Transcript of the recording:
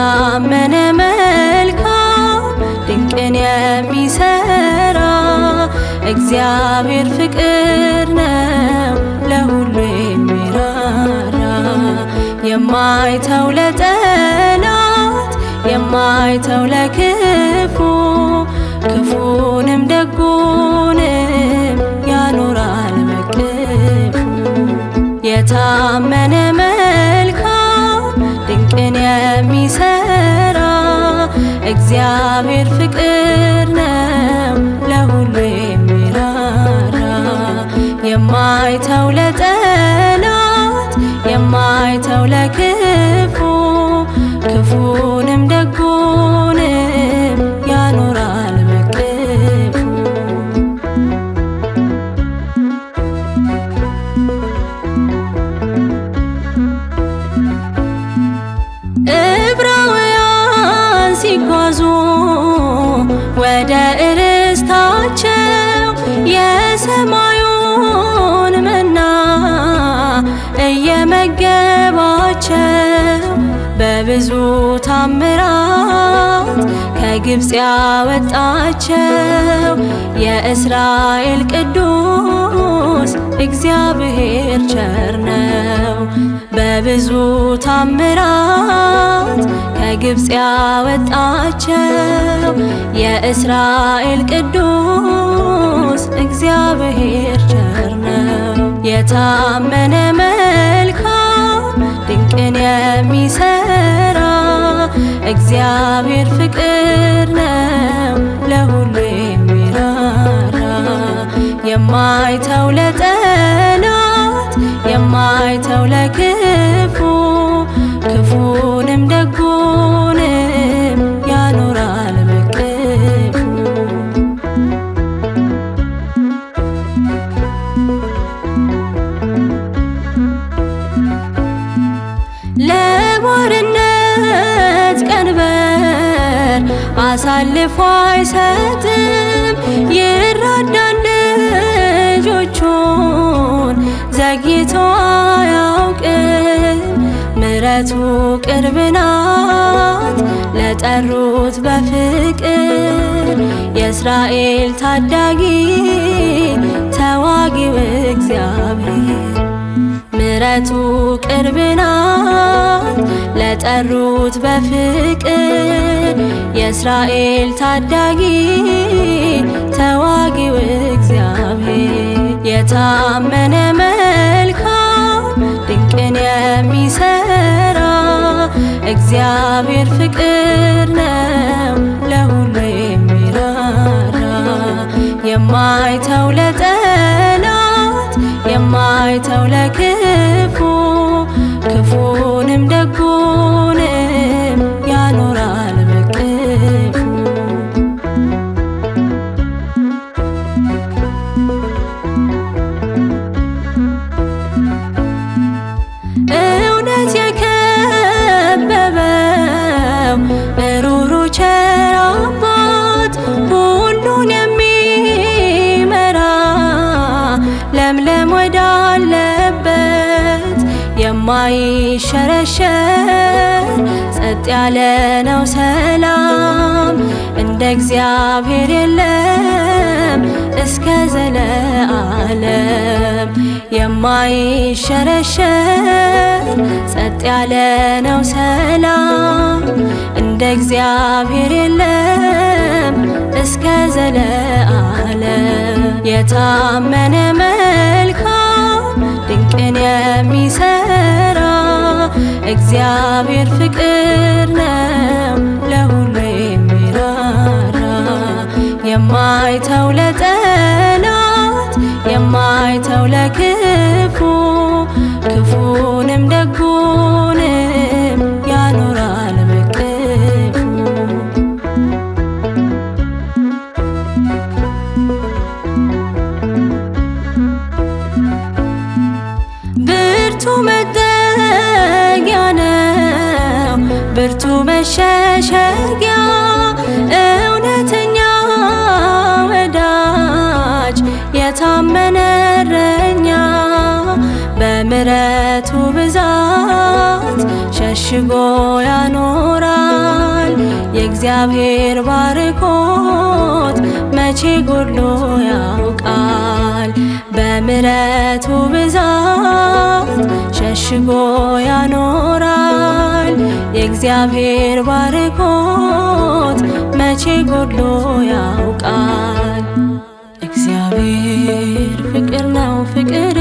የታመነ መልካም ድንቅን የሚሰራ እግዚአብሔር ፍቅር ነው ለሁሉ የሚራራ የማይተው ለጠላት የማይተው ለክፉ ክፉንም ደጉንም ያኖራል በቅፉ የታመነ መልካም ድንቅን የሚሰራ እግዚአብሔር ፍቅር ነው ለሁሉ የሚራራ የማይተው ለጠላት የማይተው ለክፉ ክፉንም ደጉንም ያኖራል በቅፉ ዕብራውያን ሲጓዙ ወደ ርስታቸው የሰማዩን መና እየመገባቸው በብዙ ታምራት ከግብፅ ያወጣቸው የእስራኤል ቅዱስ እግዚአብሔር ቸር ነው። በብዙ ታምራት ከግብፅ ያወጣቸው የእስራኤል ቅዱስ እግዚአብሔር ቸር ነው። የታመነ መልካም ድንቅን የሚሰራ እግዚአብሔር ፍቅር ነው ለሁሉ የሚራራ የማይተው ለጠላት የማይተው ለክፉ ክፉንም ደጉንም ያኖራል በቅፉ ለባርነት ቀንበር አሳልፎ አይሰጥም ይራዳል ልጆቹን ዘግይቶ አያውቅም ምሕረቱ ቅርብ ናት ለጠሩት በፍቅር የእስራኤል ታዳጊ ተዋጊው እግዚአብሔር ምሕረቱ ቅርብ ናት ለጠሩት በፍቅር የእስራኤል ታዳጊ ተዋጊው እግዚአብሔር የታመነ መልካም ድንቅን የሚሰራ እግዚአብሔር ፍቅር ነው ለሁሉ የሚራራ የማይተው ለጠላት የማይተው ለክፉ ክፉንም ደጉንም ያኖራል በቅፉ እውነት የከበበው ሩሩ ቸር አባት ሁሉን የሚመራ ለምለም ወዳለበት የማይሸረሸር ጸጥ ያለ ነው ሰላም እንደ እግዚአብሔር የለም እስከ ዘለዓለም የማይሸረሸር ጸጥ ያለ ነው ሰላም እንደ እግዚአብሔር የለም እስከ ዘለዓለም የታመነ መልካም ድንቅን የሚሰራ እግዚአብሔር ፍቅር ነው ለሁሉ የሚራራ የማይተው ለጠላት የማይተው ለክፉ ክፉንም ደጉንም ያኖራል በቅፉ ብርቱ መጠጊያ ነው ብርቱ መሸሸጊያ እውነተኛ ወዳጅ የታመነ እረኛ በምሕረቱ ብዛት ሸሽጎ ያኖራል የእግዚአብሔር ባርኮት መቼ ጎድሎ ያውቃል? በምሕረቱ ብዛት ሸሽጎ ያኖራል። የእግዚአብሔር ባርኮት መቼ ጎድሎ ያውቃል? እግዚአብሔር ፍቅር ነው ፍቅር